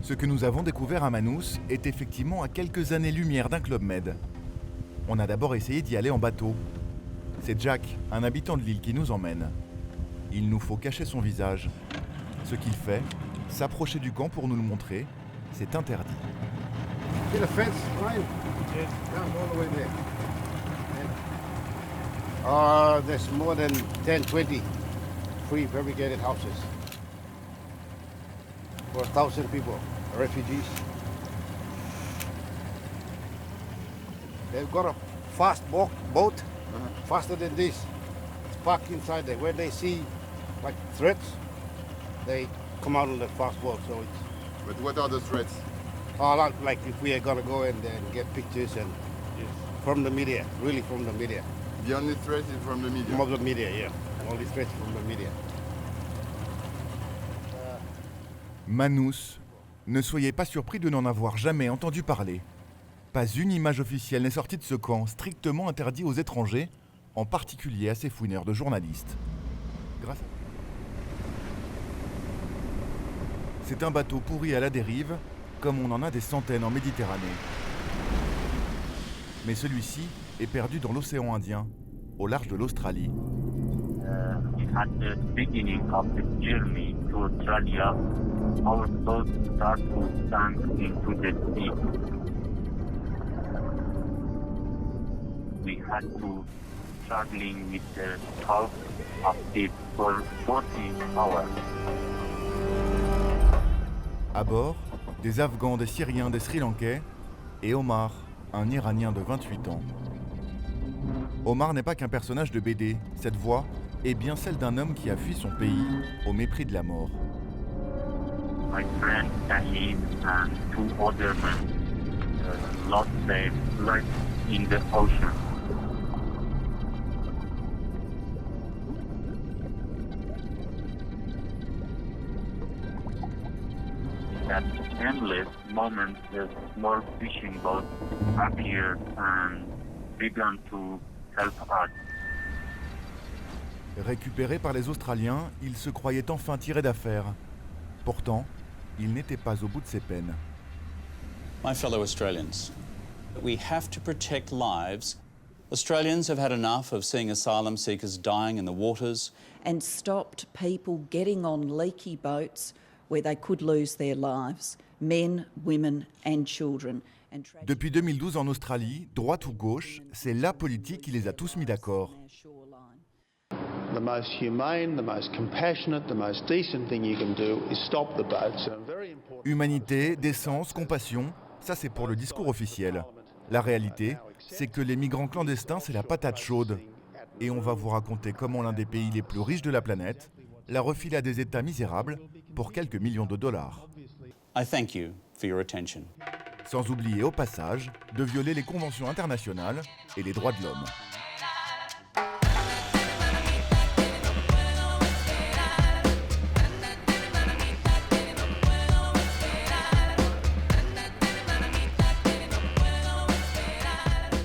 Ce que nous avons découvert à Manus est effectivement à quelques années-lumière d'un Club Med. On a d'abord essayé d'y aller en bateau. C'est Jack, un habitant de l'île, qui nous emmène. Il nous faut cacher son visage. Ce qu'il fait, s'approcher du camp pour nous le montrer, c'est interdit. See the fence line? Yes. Down all the way there. There's more than 10, 20 free fabricated houses for 1,000 people, refugees. They've got a fast boat, faster than this. It's parked inside there. When they see like threats, they come out on the fast boat. So it's. But what are the threats? Like if we are gonna go and then get pictures and from the media, really from the media. The only threat is from the media. From the media, yeah. Only threats from the media. Manus, ne soyez pas surpris de n'en avoir jamais entendu parler. Pas une image officielle n'est sortie de ce camp, strictement interdit aux étrangers, en particulier à ces fouineurs de journalistes. C'est un bateau pourri à la dérive, comme on en a des centaines en Méditerranée. Mais celui-ci est perdu dans l'océan Indien, au large de l'Australie. At the beginning of the journey to Australia, our boat started to sink into the sea. We had to struggling with the thought of it for 40 hours. À bord, des Afghans, des Syriens, des Sri Lankais et Omar, un Iranien de 28 ans. Omar n'est pas qu'un personnage de BD, cette voix est bien celle d'un homme qui a fui son pays au mépris de la mort. My friend Tahir and two other men lost their lives in the ocean. At endless moment, a small fishing boat appeared and began to help us. Récupéré par les Australiens, il se croyait enfin tiré d'affaire. Pourtant, il n'était pas au bout de ses peines. My fellow Australians, we have to protect lives. Australians have had enough of seeing asylum seekers dying in the waters. And stopped people getting on leaky boats where they could lose their lives, men, women and children. Depuis 2012 en Australie, droite ou gauche, c'est la politique qui les a tous mis d'accord. The most humane, the most compassionate, the most decent thing you can do is stop the boats. Humanité, décence, compassion, ça c'est pour le discours officiel. La réalité, c'est que les migrants clandestins, c'est la patate chaude. Et on va vous raconter comment l'un des pays les plus riches de la planète la refile à des États misérables pour quelques millions de dollars. I thank you for your attention. Sans oublier au passage de violer les conventions internationales et les droits de l'homme.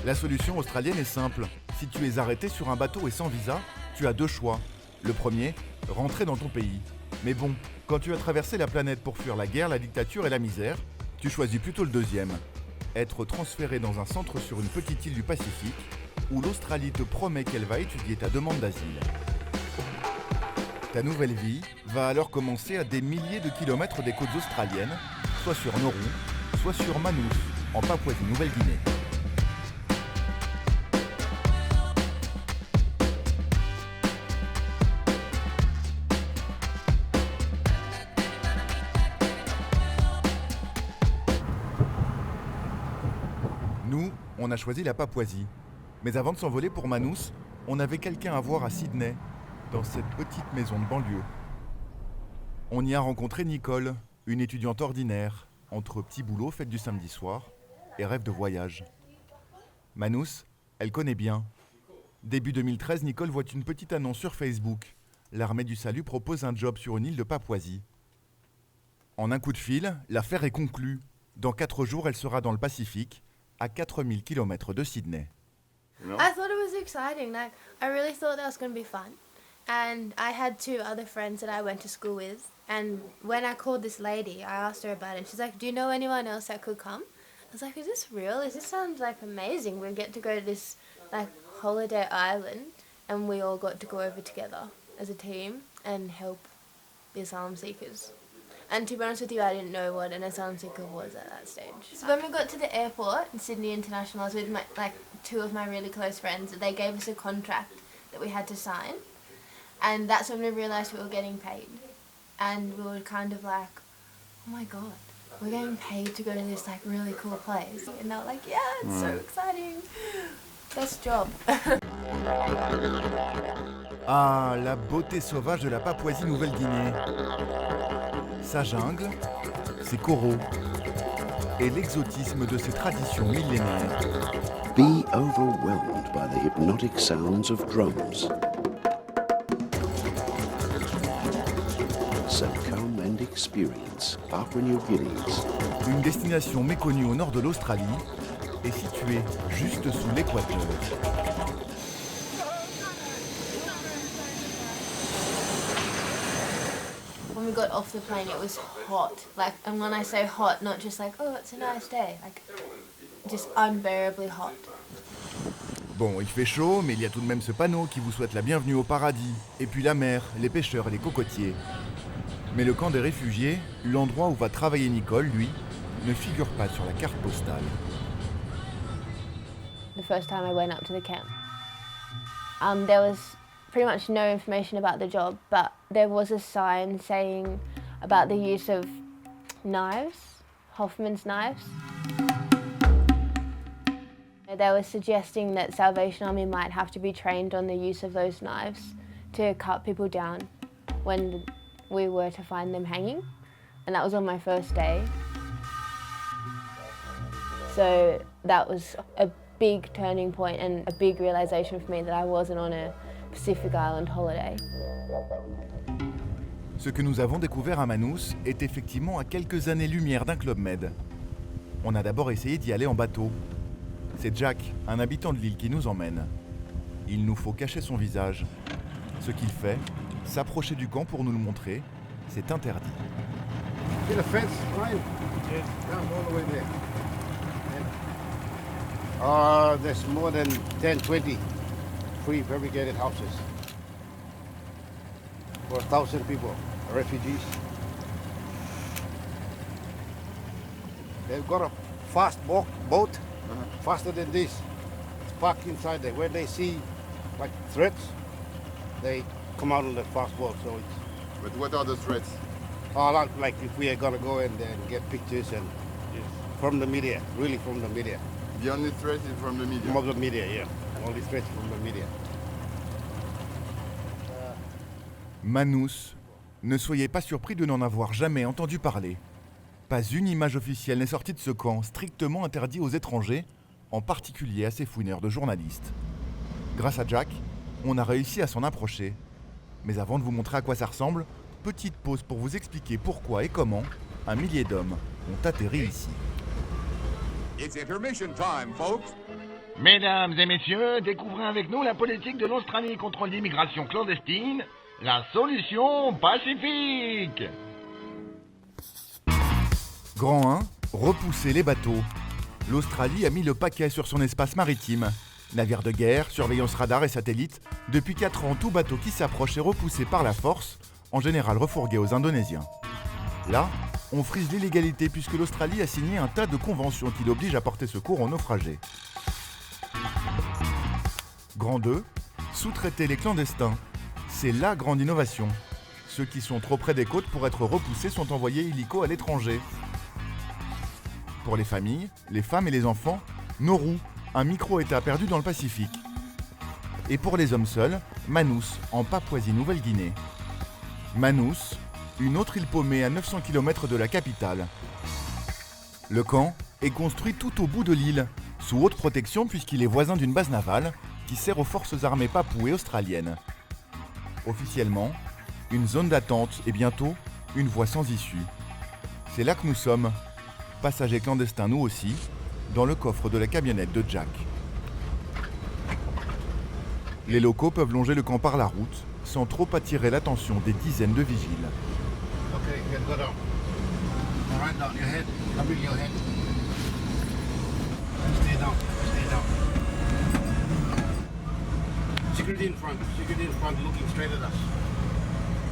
La solution australienne est simple. Si tu es arrêté sur un bateau et sans visa, tu as deux choix. Le premier, rentrer dans ton pays. Mais bon, quand tu as traversé la planète pour fuir la guerre, la dictature et la misère, tu choisis plutôt le deuxième. Être transféré dans un centre sur une petite île du Pacifique, où l'Australie te promet qu'elle va étudier ta demande d'asile. Ta nouvelle vie va alors commencer à des milliers de kilomètres des côtes australiennes, soit sur Nauru, soit sur Manus, en Papouasie-Nouvelle-Guinée. Nous, on a choisi la Papouasie. Mais avant de s'envoler pour Manus, on avait quelqu'un à voir à Sydney, dans cette petite maison de banlieue. On y a rencontré Nicole, une étudiante ordinaire, entre petits boulots, fête du samedi soir, et rêve de voyage. Manus, elle connaît bien. Début 2013, Nicole voit une petite annonce sur Facebook. L'Armée du Salut propose un job sur une île de Papouasie. En un coup de fil, l'affaire est conclue. Dans 4 jours, elle sera dans le Pacifique, à 4000 km de Sydney. I thought it was exciting. Like, I really thought that was going to be fun. And I had 2 other friends that I went to school with. And when I called this lady, I asked her about it. She's like, do you know anyone else that could come? I was like, is this real? This sounds like amazing. We get to go to this like holiday island and we all got to go over together as a team and help the asylum seekers. And to be honest with you, I didn't know what an asylum seeker was at that stage. So when we got to the airport in Sydney International, I was with my, 2 of my really close friends. They gave us a contract that we had to sign. And that's when we realised we were getting paid. And we were kind of like, oh my God, we're getting paid to go to this like really cool place. And they were like, yeah, it's so exciting. Best job. Ah, la beauté sauvage de la Papouasie-Nouvelle-Guinée. Sa jungle, ses coraux et l'exotisme de ses traditions millénaires. Be overwhelmed by the hypnotic sounds of drums. So come and experience Papua New Guinea's. Une destination méconnue au nord de l'Australie et située juste sous l'équateur. When we got off the plane, it was hot. And when I say hot, not just like, oh, it's a nice day. Just unbearably hot. Bon, il fait chaud, mais il y a tout de même ce panneau qui vous souhaite la bienvenue au paradis. Et puis la mer, les pêcheurs et les cocotiers. Mais le camp des réfugiés, l'endroit où va travailler Nicole, lui, ne figure pas sur la carte postale. The first time I went up to the camp, there was pretty much no information about the job, but there was a sign saying about the use of knives, Hoffman's knives. They were suggesting that Salvation Army might have to be trained on the use of those knives to cut people down when we were to find them hanging, and that was on my first day. So that was a big turning point and a big realisation for me that I wasn't on a Pacific Island holiday. Ce que nous avons découvert à Manus est effectivement à quelques années-lumière d'un Club Med. On a d'abord essayé d'y aller en bateau. C'est Jack, un habitant de l'île, qui nous emmène. Il nous faut cacher son visage. Ce qu'il fait, s'approcher du camp pour nous le montrer, c'est interdit. See the fence line? Yes. Down all the way there. There's more than 10, 20 free fabricated houses for 1,000 people, refugees. They've got a fast boat, faster than this. It's parked inside there. When they see like threats, they come out on the fast boat. So it's. But what are the threats? Like if we are gonna go and then get pictures and from the media, really from the media. The only threat is from the media. From the media, yeah. Only threats from the media. Manus, ne soyez pas surpris de n'en avoir jamais entendu parler. Pas une image officielle n'est sortie de ce camp, strictement interdit aux étrangers, en particulier à ces fouineurs de journalistes. Grâce à Jack, on a réussi à s'en approcher. Mais avant de vous montrer à quoi ça ressemble, petite pause pour vous expliquer pourquoi et comment un millier d'hommes ont atterri ici. It's intermission time, folks. Mesdames et messieurs, découvrez avec nous la politique de l'Australie contre l'immigration clandestine, la solution pacifique. Grand 1, repousser les bateaux. L'Australie a mis le paquet sur son espace maritime. Navires de guerre, surveillance radar et satellite. Depuis 4 ans, tout bateau qui s'approche est repoussé par la force, en général refourgué aux Indonésiens. Là, on frise l'illégalité puisque l'Australie a signé un tas de conventions qui l'obligent à porter secours aux naufragés. Grand 2, sous-traiter les clandestins. C'est la grande innovation. Ceux qui sont trop près des côtes pour être repoussés sont envoyés illico à l'étranger. Pour les familles, les femmes et les enfants, Nauru, un micro-État perdu dans le Pacifique. Et pour les hommes seuls, Manus, en Papouasie-Nouvelle-Guinée. Manus, une autre île paumée à 900 km de la capitale. Le camp est construit tout au bout de l'île, sous haute protection puisqu'il est voisin d'une base navale qui sert aux forces armées papoues et australiennes. Officiellement, une zone d'attente et bientôt une voie sans issue. C'est là que nous sommes, passagers clandestins nous aussi, dans le coffre de la camionnette de Jack. Les locaux peuvent longer le camp par la route, sans trop attirer l'attention des dizaines de vigiles. Okay, good, go down. All right, down your head. Cover your head. Stay down. Stay down. Security in front. Security in front, looking straight at us.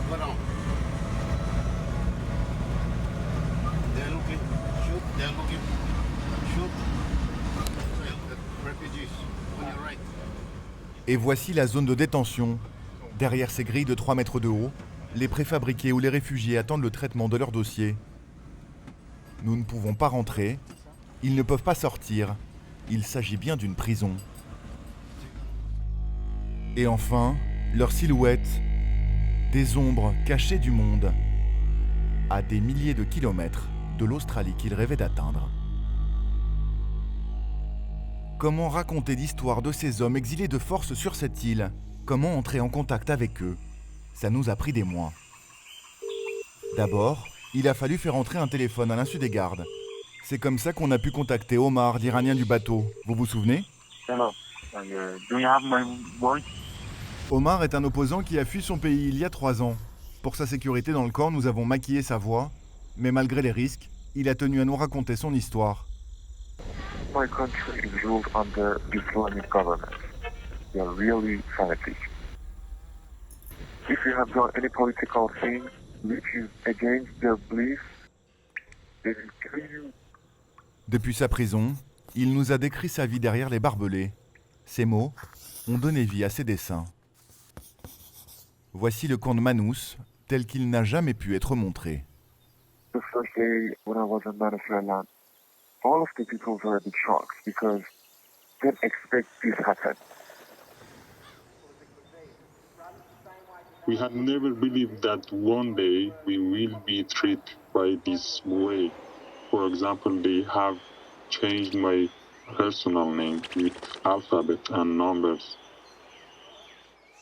Go down. They're looking. Shoot. They're looking. Shoot. Refugees. On your right. Et voici la zone de détention. Derrière ces grilles de 3 mètres de haut, les préfabriqués ou les réfugiés attendent le traitement de leur dossier. Nous ne pouvons pas rentrer. Ils ne peuvent pas sortir. Il s'agit bien d'une prison. Et enfin, leurs silhouettes, des ombres cachées du monde, à des milliers de kilomètres de l'Australie qu'ils rêvaient d'atteindre. Comment raconter l'histoire de ces hommes exilés de force sur cette île? Comment entrer en contact avec eux? Ça nous a pris des mois. D'abord, il a fallu faire entrer un téléphone à l'insu des gardes. C'est comme ça qu'on a pu contacter Omar, l'Iranien du bateau. Vous vous souvenez? Hello. Do you have my voice? Omar est un opposant qui a fui son pays il y a 3 ans. Pour sa sécurité dans le camp, nous avons maquillé sa voix. Mais malgré les risques, il a tenu à nous raconter son histoire. My country is ruled under Islamic government. They are really fanatic. If you have done any political thing which is against their beliefs, they will kill you. Depuis sa prison, il nous a décrit sa vie derrière les barbelés. Ces mots ont donné vie à ses dessins. Voici le camp de Manus, tel qu'il n'a jamais pu être montré. The first day when I was in Venezuela, all of the people were a bit shocked because they didn't expect this happen. We had never believed that one day we will be treated by this way. For example, they have changed my personal name with alphabet and numbers.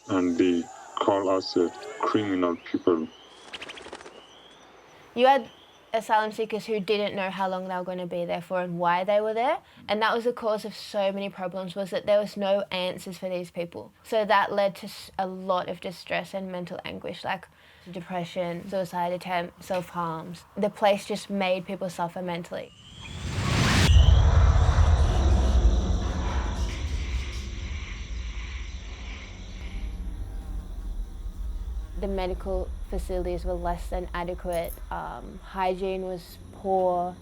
And they call us a criminal people. You had asylum seekers who didn't know how long they were going to be there for and why they were there. And that was the cause of so many problems, was that there was no answers for these people. So that led to a lot of distress and mental anguish, like depression, suicide attempts, self-harms. The place just made people suffer mentally. The medical facilities were less than adequate, hygiene was poor,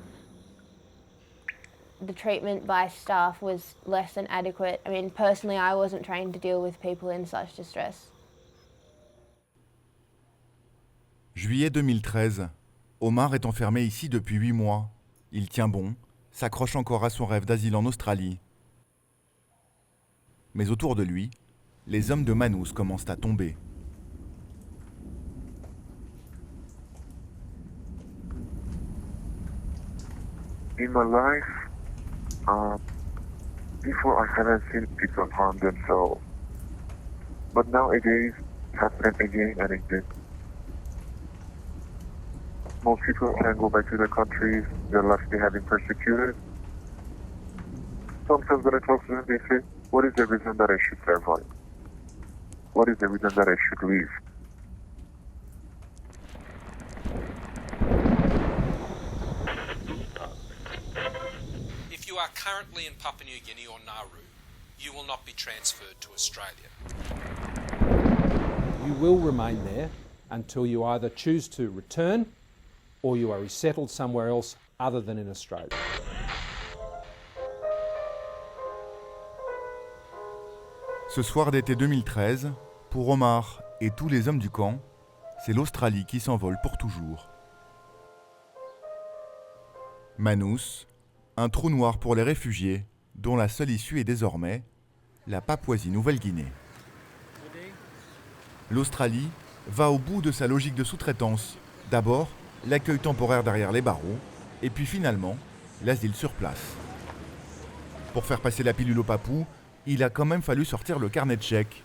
the treatment by staff was less than adequate. I mean, personally, I wasn't trained to deal with people in such distress. Juillet 2013. Omar est enfermé ici depuis 8 mois. Il tient bon, s'accroche encore à son rêve d'asile en Australie. Mais autour de lui, les hommes de Manus commencent à tomber. In my life, before I haven't seen people harm themselves. But nowadays, it happens again and again. Most people can go back to their countries, they're left being persecuted. Sometimes when I talk to them, they say, what is the reason that I should survive? What is the reason that I should leave? If you are currently in Papua New Guinea or Nauru, you will not be transferred to Australia. You will remain there until you either choose to return or you are resettled somewhere else other than in Australia. Ce soir d'été 2013, pour Omar et tous les hommes du camp, c'est l'Australie qui s'envole pour toujours. Manus, un trou noir pour les réfugiés, dont la seule issue est désormais la Papouasie-Nouvelle-Guinée. L'Australie va au bout de sa logique de sous-traitance. D'abord, l'accueil temporaire derrière les barreaux, et puis finalement, l'asile sur place. Pour faire passer la pilule au papou, il a quand même fallu sortir le carnet de chèques.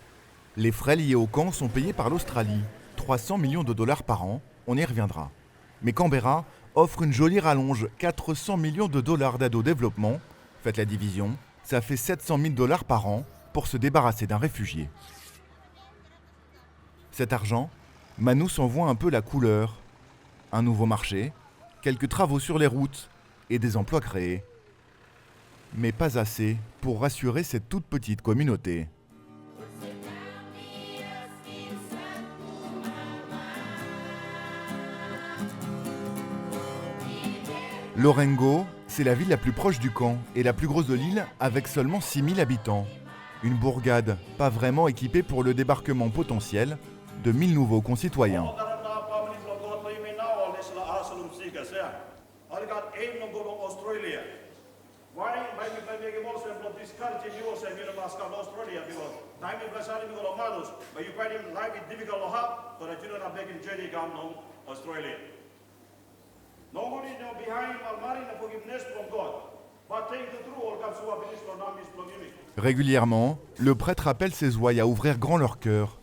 Les frais liés au camp sont payés par l'Australie, 300 millions de dollars par an, on y reviendra. Mais Canberra offre une jolie rallonge, 400 millions de dollars d'aide au développement. Faites la division, ça fait 700 000 dollars par an pour se débarrasser d'un réfugié. Cet argent, Manus en voit un peu la couleur. Un nouveau marché, quelques travaux sur les routes et des emplois créés. Mais pas assez pour rassurer cette toute petite communauté. Lorengo, c'est la ville la plus proche du camp et la plus grosse de l'île avec seulement 6000 habitants. Une bourgade pas vraiment équipée pour le débarquement potentiel de 1000 nouveaux concitoyens. Régulièrement, le prêtre appelle ses ouailles à ouvrir grand leur cœur.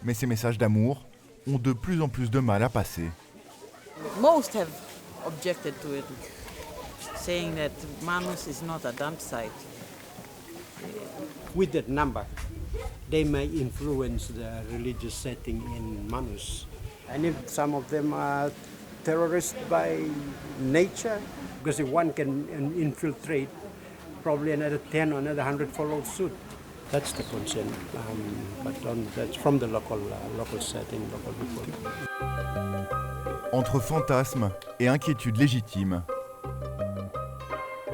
Mais ces messages d'amour ont de plus en plus de mal à passer. Most have objected to it, saying that Manus is not a dump site. With that number, they may influence the religious setting in Manus. And if some of them are terrorists by nature, because if one can infiltrate, probably another 10 or another 100 follow suit. That's the concern, but that's from the local setting, local people. Entre fantasmes et inquiétudes légitimes.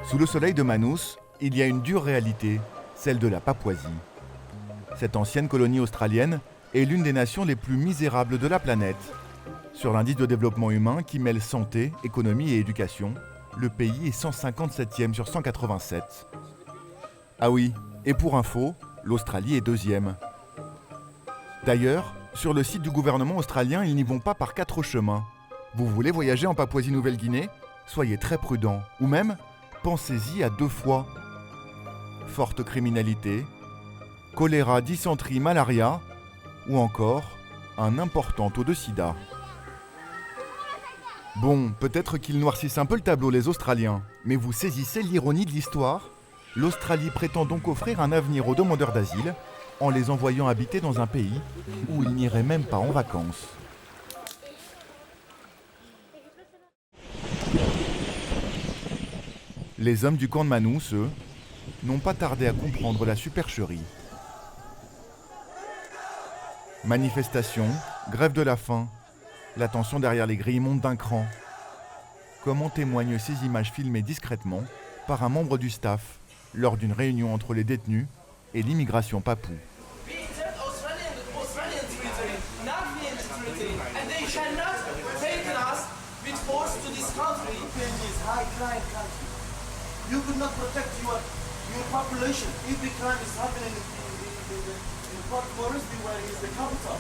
Sous le soleil de Manus, il y a une dure réalité, celle de la Papouasie. Cette ancienne colonie australienne est l'une des nations les plus misérables de la planète. Sur l'indice de développement humain qui mêle santé, économie et éducation, le pays est 157e sur 187. Ah oui, et pour info, l'Australie est 2e. D'ailleurs, sur le site du gouvernement australien, ils n'y vont pas par 4 chemins. Vous voulez voyager en Papouasie-Nouvelle-Guinée ? Soyez très prudents, ou même, pensez-y à 2 fois. Forte criminalité, choléra, dysenterie, malaria, ou encore un important taux de sida. Bon, peut-être qu'ils noircissent un peu le tableau les Australiens, mais vous saisissez l'ironie de l'histoire ? L'Australie prétend donc offrir un avenir aux demandeurs d'asile en les envoyant habiter dans un pays où ils n'iraient même pas en vacances. Les hommes du camp de Manus, eux, n'ont pas tardé à comprendre la supercherie. Manifestations, grève de la faim, la tension derrière les grilles monte d'un cran. Comme en témoignent ces images filmées discrètement par un membre du staff lors d'une réunion entre les détenus et l'immigration papoue. You could not protect your population if the crime is happening in Port Moresby, where is the capital.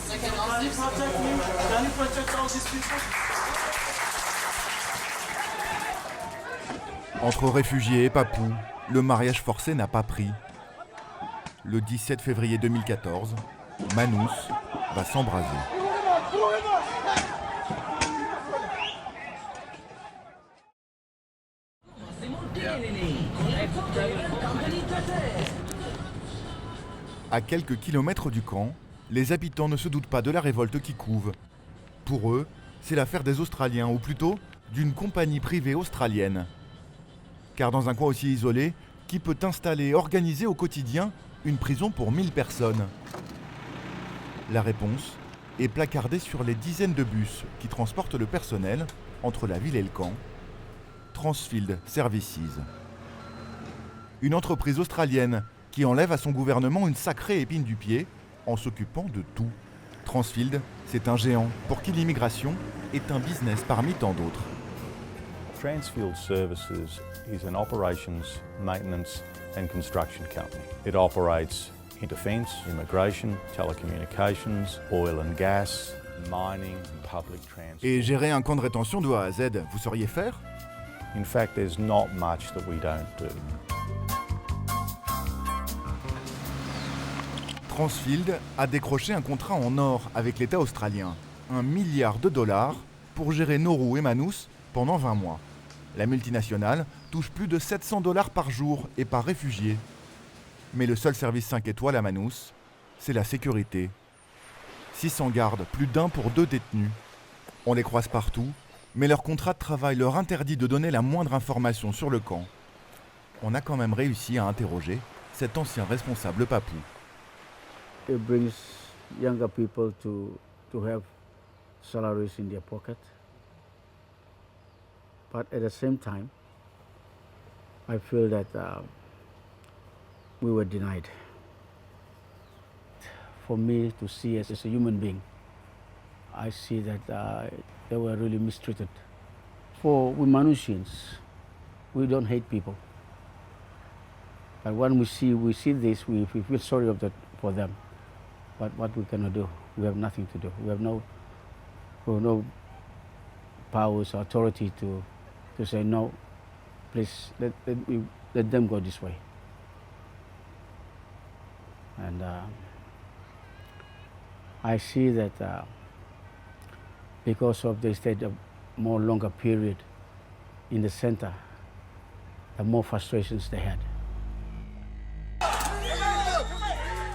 Can you protect me? Can you protect all these people? Entre réfugiés et papous, le mariage forcé n'a pas pris. Le 17 février 2014, Manus va s'embraser. À quelques kilomètres du camp, les habitants ne se doutent pas de la révolte qui couve. Pour eux, c'est l'affaire des Australiens, ou plutôt d'une compagnie privée australienne. Car dans un coin aussi isolé, qui peut installer et organiser au quotidien une prison pour 1000 personnes ? La réponse est placardée sur les dizaines de bus qui transportent le personnel entre la ville et le camp. Transfield Services. Une entreprise australienne qui enlève à son gouvernement une sacrée épine du pied en s'occupant de tout. Transfield, c'est un géant pour qui l'immigration est un business parmi tant d'autres. Transfield Services is an operations, maintenance and construction company. It operates in defence, immigration, telecommunications, oil and gas, mining and public transport. Et gérer un camp de rétention de A à Z, vous sauriez faire ? In fact, there's not much that we don't do. Transfield a décroché un contrat en or avec l'État australien, $1 milliard pour gérer Nauru et Manus pendant 20 mois. La multinationale touche plus de $700 par jour et par réfugié. Mais le seul service 5 étoiles à Manus, c'est la sécurité 600 gardes, plus d'1 pour 2 détenus. On les croise partout, mais leur contrat de travail leur interdit de donner la moindre information sur le camp. On a quand même réussi à interroger cet ancien responsable papou. It brings younger people to have salaries in their pocket. But at the same time, I feel that we were denied. For me to see as a human being, I see that they were really mistreated. For we Manusians, we don't hate people. But when we see this, we feel sorry for them. But what we cannot do, we have nothing to do. We have no powers or authority to say no. Please let them go this way. And I see that because of they stayed a more longer period in the center, the more frustrations they had.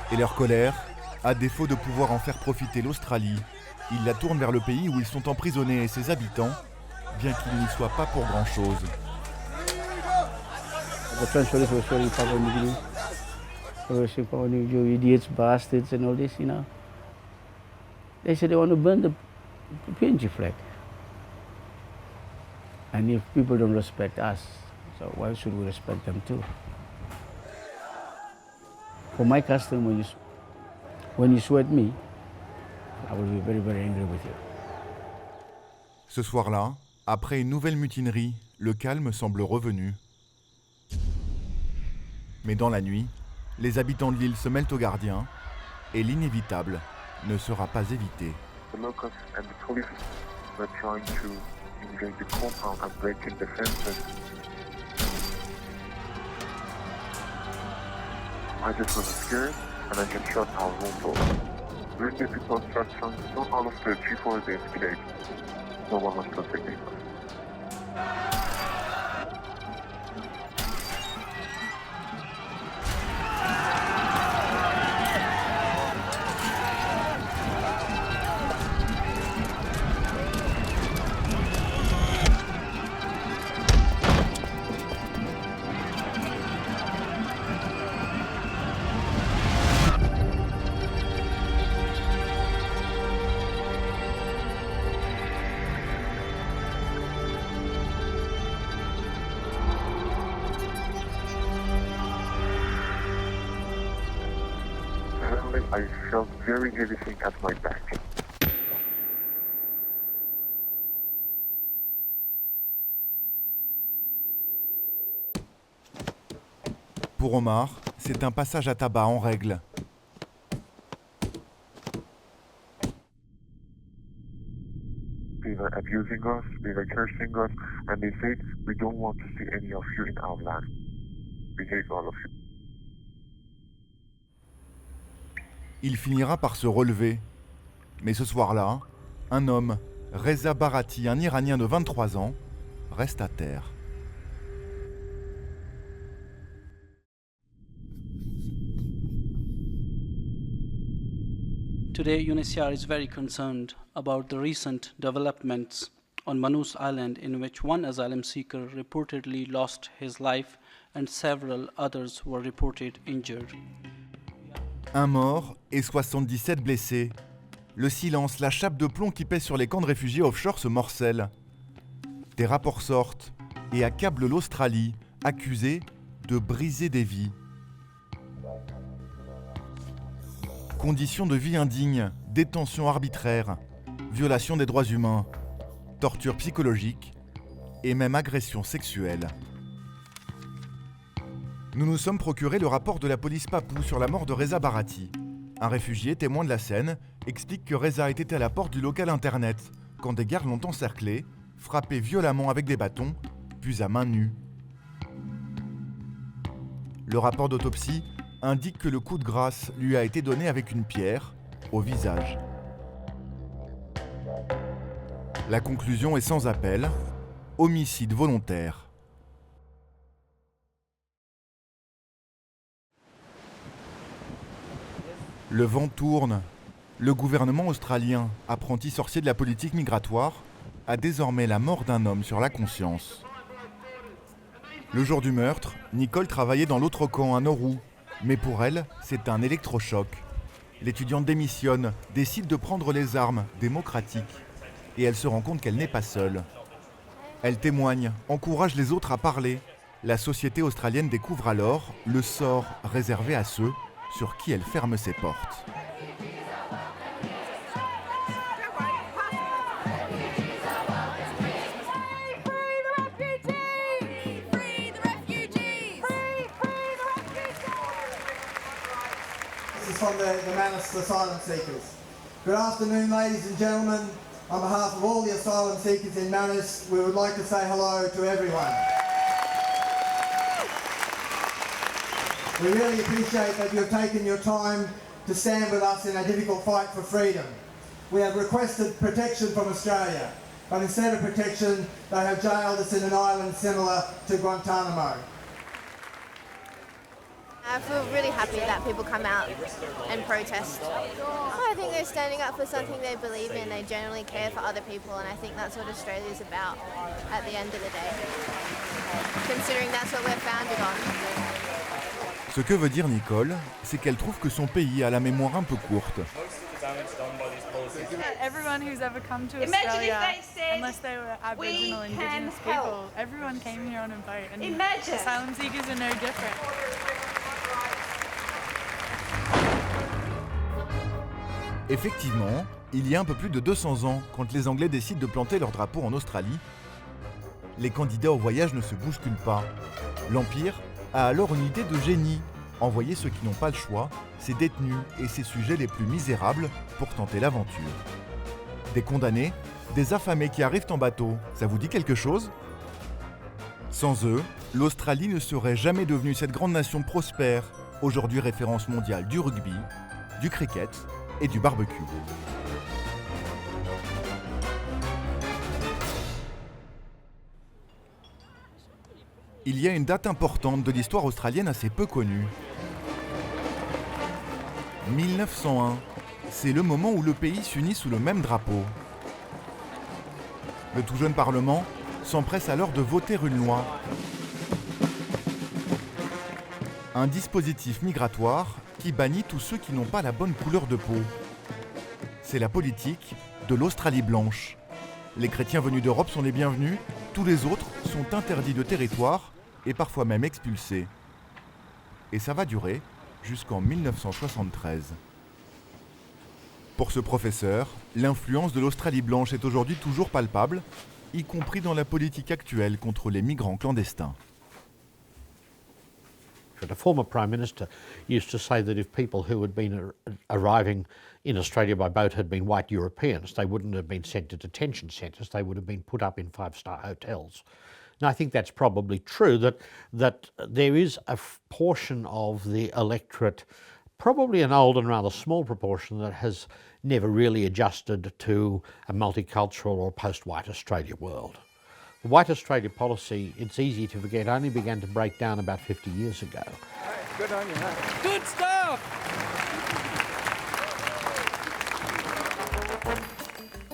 Et leur colère, à défaut de pouvoir en faire profiter l'Australie, ils la tournent vers le pays où ils sont emprisonnés et ses habitants, bien qu'ils n'y soient pas pour grand-chose. The transfers were showing Papua New Guinea. They were saying Papua New Guinea, idiots, bastards and all this, you know. They said they want to burn the PNG flag. And if people don't respect us, so why should we respect them too? For my custom, when you sweat me, I will be very, very angry with you. Ce soir-là, après une nouvelle mutinerie, le calme semble revenu. Mais dans la nuit, les habitants de l'île se mêlent aux gardiens et l'inévitable ne sera pas évité. The locals and the police were trying to invade the compound and break in the fences. I just was scared and I just shut our room door. When the people start trying to know all of the before they escaped, no one was protecting us. I felt very heavy thing at my back. Pour Omar, c'est un passage à tabac en règle. They were abusing us, they were cursing us, and they said, we don't want to see any of you in our land. We hate all of you. Il finira par se relever. Mais ce soir-là, un homme, Reza Barati, un Iranien de 23 ans, reste à terre. Today, UNHCR is very concerned about the recent developments on Manus Island, in which one asylum seeker reportedly lost his life and several others were reported injured. Un mort et 77 blessés. Le silence, la chape de plomb qui pèse sur les camps de réfugiés offshore se morcelle. Des rapports sortent et accablent l'Australie, accusée de briser des vies. Conditions de vie indignes, détention arbitraire, violation des droits humains, torture psychologique et même agression sexuelle. Nous nous sommes procuré le rapport de la police Papou sur la mort de Reza Barati. Un réfugié témoin de la scène explique que Reza était à la porte du local internet quand des gardes l'ont encerclé, frappé violemment avec des bâtons, puis à main nue. Le rapport d'autopsie indique que le coup de grâce lui a été donné avec une pierre au visage. La conclusion est sans appel, homicide volontaire. Le vent tourne, le gouvernement australien, apprenti sorcier de la politique migratoire, a désormais la mort d'un homme sur la conscience. Le jour du meurtre, Nicole travaillait dans l'autre camp à Nauru, mais pour elle, c'est un électrochoc. L'étudiante démissionne, décide de prendre les armes démocratiques, et elle se rend compte qu'elle n'est pas seule. Elle témoigne, encourage les autres à parler. La société australienne découvre alors le sort réservé à ceux sur qui elle ferme ses portes. From the Manus Asylum Seekers. Good afternoon, ladies and gentlemen. On behalf of all the asylum seekers in Manus, we would like to say hello to everyone. We really appreciate that you've taken your time to stand with us in a difficult fight for freedom. We have requested protection from Australia, but instead of protection, they have jailed us in an island similar to Guantanamo. I feel really happy that people come out and protest. I think they're standing up for something they believe in. They generally care for other people, and I think that's what Australia's about at the end of the day, considering that's what we're founded on. Ce que veut dire Nicole, c'est qu'elle trouve que son pays a la mémoire un peu courte. Everyone who's ever come to Australia, unless they were Aboriginal Indigenous people, everyone came here on a boat, and asylum seekers are no different. Effectivement, il y a un peu plus de 200 ans, quand les Anglais décident de planter leur drapeau en Australie, les candidats au voyage ne se bousculent pas. L'Empire a alors une idée de génie, envoyer ceux qui n'ont pas le choix, ses détenus et ses sujets les plus misérables pour tenter l'aventure. Des condamnés, des affamés qui arrivent en bateau, ça vous dit quelque chose ? Sans eux, l'Australie ne serait jamais devenue cette grande nation prospère, aujourd'hui référence mondiale du rugby, du cricket et du barbecue. Il y a une date importante de l'histoire australienne assez peu connue. 1901, c'est le moment où le pays s'unit sous le même drapeau. Le tout jeune Parlement s'empresse alors de voter une loi. Un dispositif migratoire qui bannit tous ceux qui n'ont pas la bonne couleur de peau. C'est la politique de l'Australie blanche. Les chrétiens venus d'Europe sont les bienvenus, tous les autres sont interdits de territoire et parfois même expulsés. Et ça va durer jusqu'en 1973. Pour ce professeur, l'influence de l'Australie blanche est aujourd'hui toujours palpable, y compris dans la politique actuelle contre les migrants clandestins. The former Prime Minister used to say that if people who had been arriving in Australia by boat had been white Europeans, they wouldn't have been sent to detention centres, they would have been put up in five-star hotels. And I think that's probably true, that there is a portion of the electorate, probably an old and rather small proportion, that has never really adjusted to a multicultural or post-white Australia world. The White Australia policy, it's easy to forget, only began to break down about 50 years ago. Good on you, huh? Good stuff!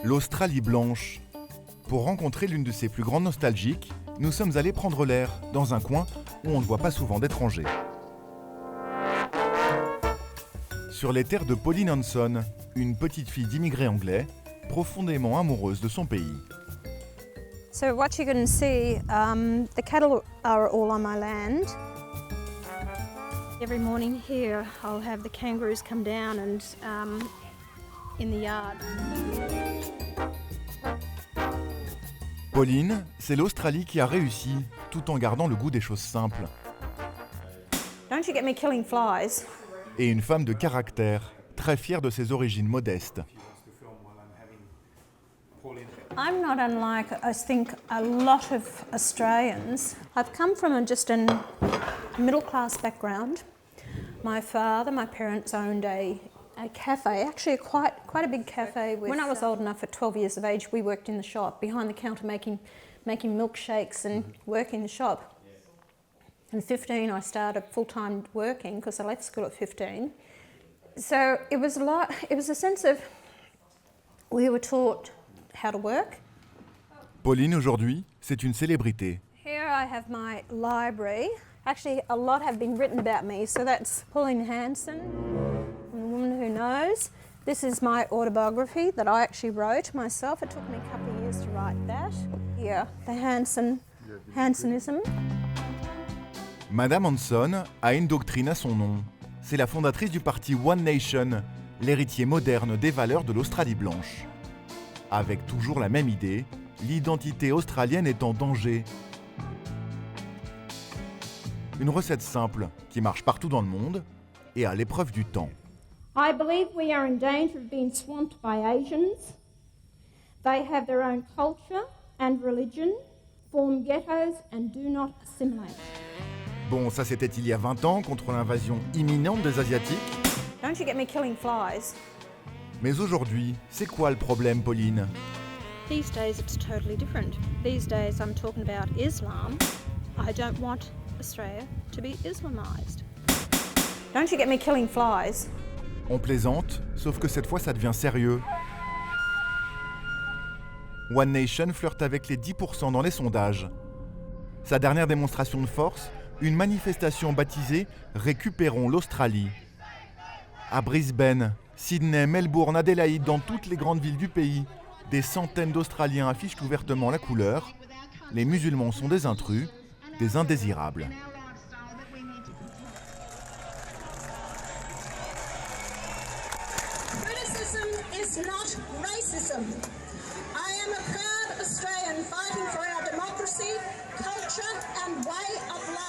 L'Australie blanche. Pour rencontrer l'une de ses plus grandes nostalgiques, nous sommes allés prendre l'air dans un coin où on ne voit pas souvent d'étrangers. Sur les terres de Pauline Hanson, une petite fille d'immigrés anglais, profondément amoureuse de son pays. So what you can see, the cattle are all on my land. Every morning here I'll have the kangaroos come down and in the yard. Pauline, c'est l'Australie qui a réussi, tout en gardant le goût des choses simples. Don't you get me killing flies. Et une femme de caractère, très fière de ses origines modestes. I'm not unlike, I think, a lot of Australians. I've come from just a middle-class background. My father, my parents owned a cafe, actually quite a big cafe. When I was old enough, at 12 years of age, we worked in the shop, behind the counter making milkshakes and working the shop. And at 15, I started full-time working because I left school at 15. So it was a sense of, we were taught how to work. Pauline, aujourd'hui, c'est une célébrité. Here I have my library. Actually, a lot have been written about me. So that's Pauline Hanson, The Woman Who Knows. This is my autobiography that I actually wrote myself. It took me a couple of years to write that. Yeah, the Hansonism. Madame Hanson a une doctrine à son nom. C'est la fondatrice du parti One Nation, l'héritier moderne des valeurs de l'Australie blanche. Avec toujours la même idée, l'identité australienne est en danger. Une recette simple qui marche partout dans le monde et à l'épreuve du temps. I believe we are in danger of being swamped by Asians. They have their own culture and religion, form ghettos and do not assimilate. Bon, ça c'était il y a 20 ans contre l'invasion imminente des Asiatiques. Don't you get me killing flies. Mais aujourd'hui, c'est quoi le problème, Pauline? These days it's totally different. These days I'm talking about Islam. I don't want Australia to be Islamised. Don't you get me killing flies. On plaisante, sauf que cette fois ça devient sérieux. One Nation flirte avec les 10% dans les sondages. Sa dernière démonstration de force, une manifestation baptisée « Récupérons l'Australie ». À Brisbane, Sydney, Melbourne, Adélaïde, dans toutes les grandes villes du pays, des centaines d'Australiens affichent ouvertement la couleur. Les musulmans sont des intrus, des indésirables. Criticism is not racism. I am a proud Australian fighting for our democracy, culture and way of life.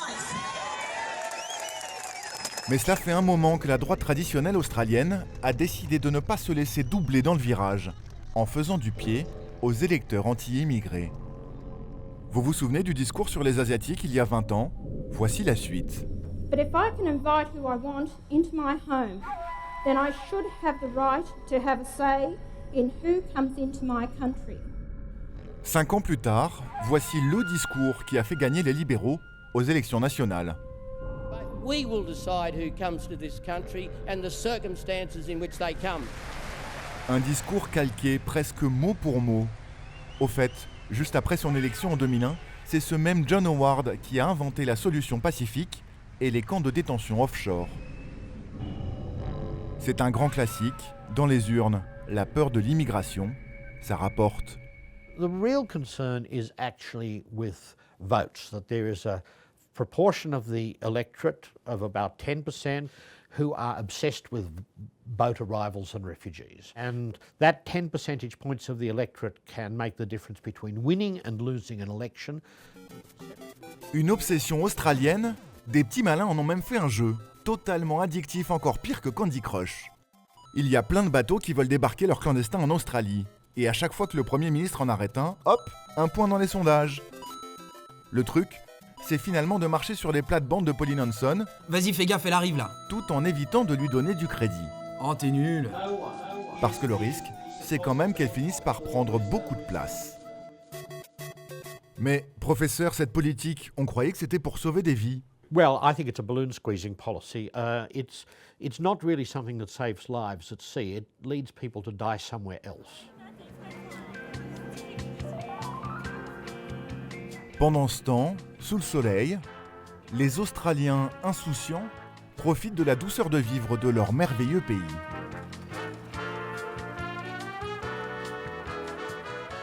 Mais cela fait un moment que la droite traditionnelle australienne a décidé de ne pas se laisser doubler dans le virage, en faisant du pied aux électeurs anti-immigrés. Vous vous souvenez du discours sur les Asiatiques il y a 20 ans? Voici la suite. But if I can invite who I want into my home, then I should have the right to have a say in who comes into my country. 5 ans plus tard, voici le discours qui a fait gagner les libéraux aux élections nationales. We will decide who comes to this country and the circumstances in which they come. Un discours calqué presque mot pour mot. Au fait, juste après son élection en 2001, c'est ce même John Howard qui a inventé la solution pacifique et les camps de détention offshore. C'est un grand classique. Dans les urnes, la peur de l'immigration, ça rapporte. The real concern is actually with votes, that there is a proportion of the electorate of about 10% who are obsessed with boat arrivals and refugees. And that 10 percentage points of the electorate can make the difference between winning and losing an election. Une obsession australienne? Des petits malins en ont même fait un jeu, totalement addictif, encore pire que Candy Crush. Il y a plein de bateaux qui veulent débarquer leurs clandestins en Australie. Et à chaque fois que le Premier ministre en arrête un, hop, un point dans les sondages. Le truc, c'est finalement de marcher sur les plates-bandes de Pauline Hanson. Vas-y, fais gaffe, elle arrive là. Tout en évitant de lui donner du crédit. Oh, t'es nul. Parce que le risque, c'est quand même qu'elle finisse par prendre beaucoup de place. Mais, professeur, cette politique, on croyait que c'était pour sauver des vies. Well, I think it's a balloon squeezing policy. It's not really something that saves lives at sea. It leads people to die somewhere else. Pendant ce temps, sous le soleil, les Australiens insouciants profitent de la douceur de vivre de leur merveilleux pays.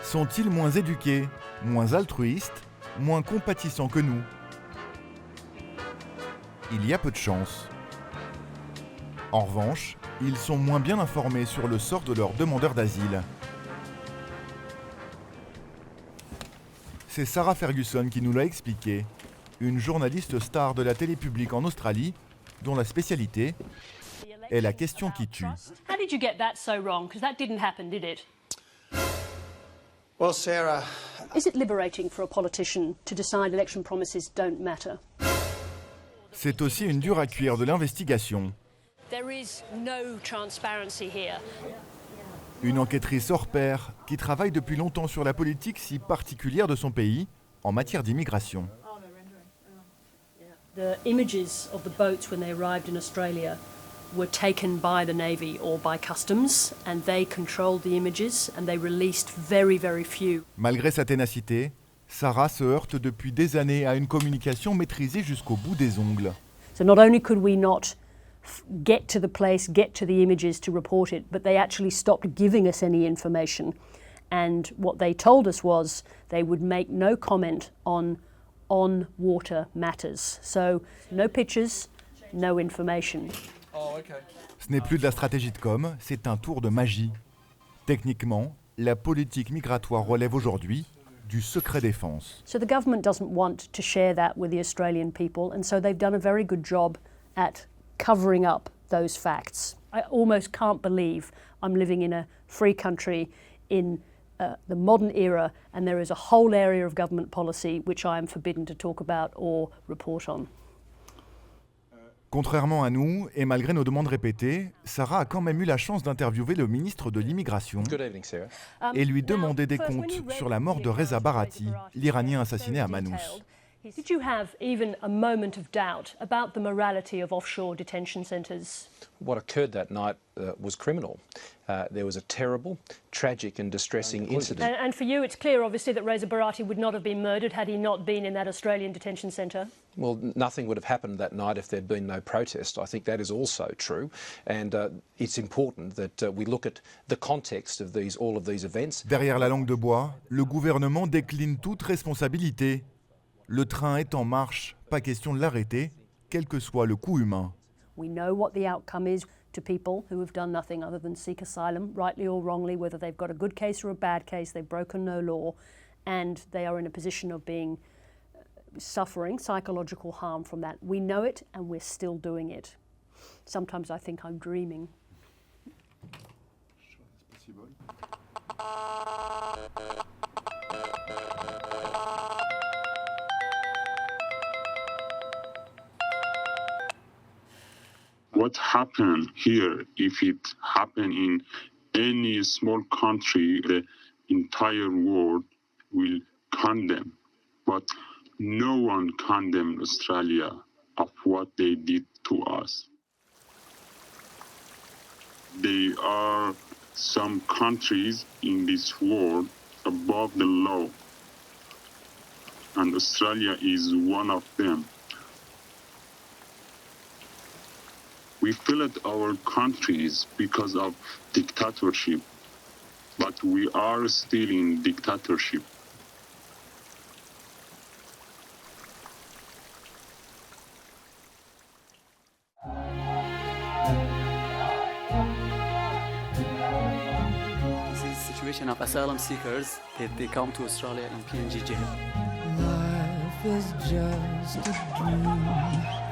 Sont-ils moins éduqués, moins altruistes, moins compatissants que nous? Il y a peu de chance. En revanche, ils sont moins bien informés sur le sort de leurs demandeurs d'asile. C'est Sarah Ferguson qui nous l'a expliqué, une journaliste star de la télé publique en Australie, dont la spécialité est la question qui tue. How did you get that so wrong? Because that didn't happen, did it? Well, Sarah... Is it liberating for a politician to decide election promises don't matter? C'est aussi une dure à cuire de l'investigation. There is no transparency here. Une enquêtrice hors pair qui travaille depuis longtemps sur la politique si particulière de son pays en matière d'immigration. The images of the boats when they arrived in Australia were taken by the Navy or by Customs, and they controlled the images, and they released very, very few. Malgré sa ténacité, Sarah se heurte depuis des années à une communication maîtrisée jusqu'au bout des ongles. So not only could we not get to the place, get to the images to report it, but they actually stopped giving us any information. And what they told us was they would make no comment on on-water matters. So no pictures, no information. Oh, okay. Ce n'est plus de la stratégie de com', c'est un tour de magie. Techniquement, la politique migratoire relève aujourd'hui du secret défense. So the government doesn't want to share that with the Australian people, and so they've done a very good job at covering up those facts. I almost can't believe I'm living in a free country in the modern era, and there is a whole area of government policy which I am forbidden to talk about or report on. Contrairement à nous, et malgré nos demandes répétées, Sarah a quand même eu la chance d'interviewer le ministre de l'Immigration et lui demander des comptes sur la mort de Reza Barati, l'Iranien assassiné à Manous. Did you have even a moment of doubt about the morality of offshore detention centres? What occurred that night was criminal. There was a terrible, tragic and distressing incident. And for you, it's clear, obviously, that Reza Barati would not have been murdered had he not been in that Australian detention centre. Well, nothing would have happened that night if there'd been no protest. I think that is also true. And it's important that we look at the context of all of these events. Derrière la langue de bois, le gouvernement décline toute responsabilité. Le train est en marche, pas question de l'arrêter, quel que soit le coût humain. We know what the outcome is to people who have done nothing other than seek asylum, rightly or wrongly, whether they've got a good case or a bad case, they've broken no law, and they are in a position of being suffering psychological harm from that. We know it, and we're still doing it. Sometimes I think I'm dreaming. What happened here, if it happened in any small country, the entire world will condemn. But no one condemned Australia of what they did to us. There are some countries in this world above the law, and Australia is one of them. We failed our countries because of dictatorship, but we are still in dictatorship. This is the situation of asylum seekers that they come to Australia in PNG jail. Life is just a dream,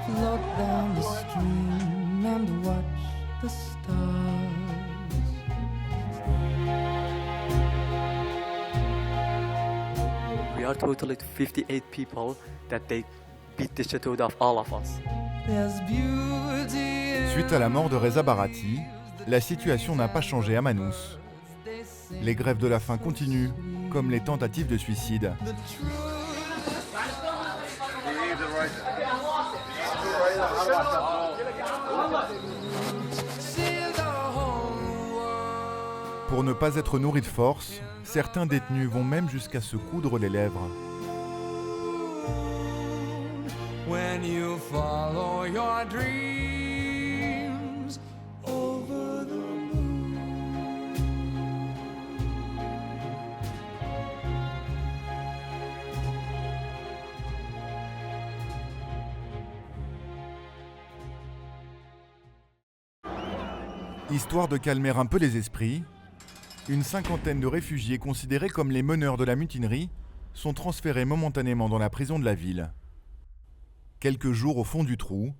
float down the stream and watch the stars. We are totally 58 people that they beat the shit out of all of us. Suite à la mort de Reza Barati, la situation n'a pas changé à Manous. Les grèves de la faim continuent, comme les tentatives de suicide. Pour ne pas être nourris de force, certains détenus vont même jusqu'à se coudre les lèvres. When you follow your dreams over the moon. Histoire de calmer un peu les esprits, une cinquantaine de réfugiés considérés comme les meneurs de la mutinerie sont transférés momentanément dans la prison de la ville. Quelques jours au fond du trou,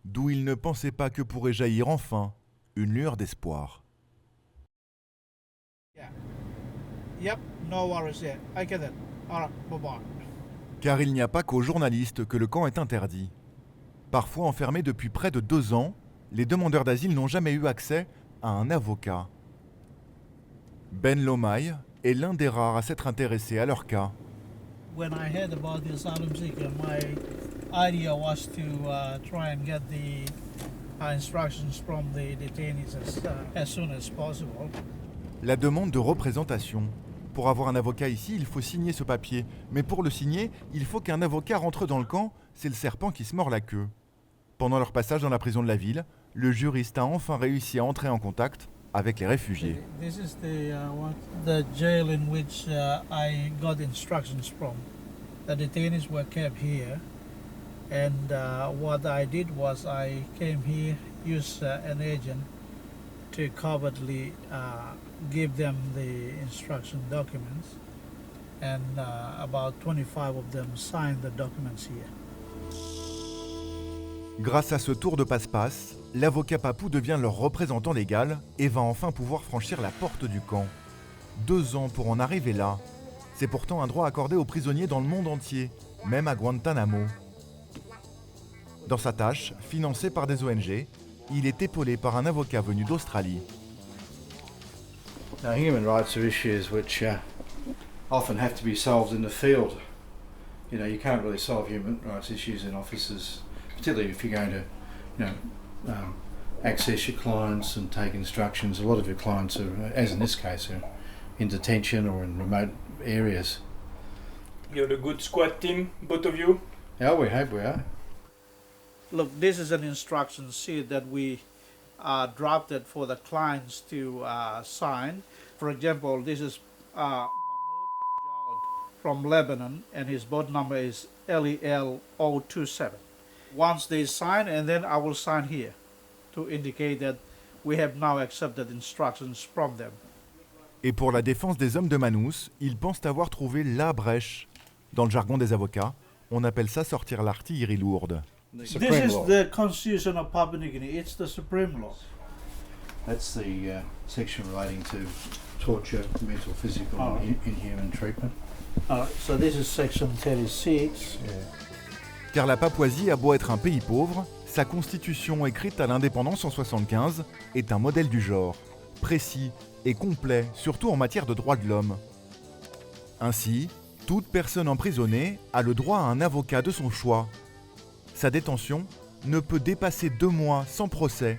d'où ils ne pensaient pas que pourrait jaillir enfin une lueur d'espoir. Yep, no worries, yeah. I get it. All right, bye-bye. Car il n'y a pas qu'aux journalistes que le camp est interdit. Parfois enfermés depuis près de 2 ans, les demandeurs d'asile n'ont jamais eu accès à un avocat. Ben Lomay est l'un des rares à s'être intéressé à leur cas. When I heard about the asylum seeker, my idea was to try and get the instructions from the detainees as soon as possible. La demande de représentation. Pour avoir un avocat ici, il faut signer ce papier. Mais pour le signer, il faut qu'un avocat rentre dans le camp. C'est le serpent qui se mord la queue. Pendant leur passage dans la prison de la ville, le juriste a enfin réussi à entrer en contact avec les réfugiés. This is the jail in which I got instructions from. The detainees were kept here, and what I did was I came here, used an agent to covertly give them the instruction documents, and about 25 of them signed the documents here. Grâce à ce tour de passe-passe, l'avocat Papou devient leur représentant légal et va enfin pouvoir franchir la porte du camp. 2 ans pour en arriver là. C'est pourtant un droit accordé aux prisonniers dans le monde entier, même à Guantanamo. Dans sa tâche, financée par des ONG, il est épaulé par un avocat venu d'Australie. Now, human rights are issues which often have to be solved in the field. You know, you can't really solve human rights issues in offices, particularly if you're going to, access your clients and take instructions. A lot of your clients are, as in this case, are in detention or in remote areas. You're a good squad team, both of you? Yeah, we hope we are. Look, this is an instruction sheet that we drafted for the clients to sign. For example, this is Mahmoud Jawad from Lebanon, and his board number is LEL027. Once they sign, and then I will sign here to indicate that we have now accepted instructions from them. Et pour la défense des hommes de Manus, ils pensent avoir trouvé la brèche. Dans le jargon des avocats, on appelle ça sortir l'artillerie lourde. This is the Constitution of Papua New Guinea. It's the supreme law. That's the section relating to torture, mental, physical, and inhuman treatment. So this is section 36. Yeah. Car la Papouasie a beau être un pays pauvre, sa constitution écrite à l'indépendance en 1975 est un modèle du genre, précis et complet, surtout en matière de droits de l'homme. Ainsi, toute personne emprisonnée a le droit à un avocat de son choix. Sa détention ne peut dépasser 2 mois sans procès.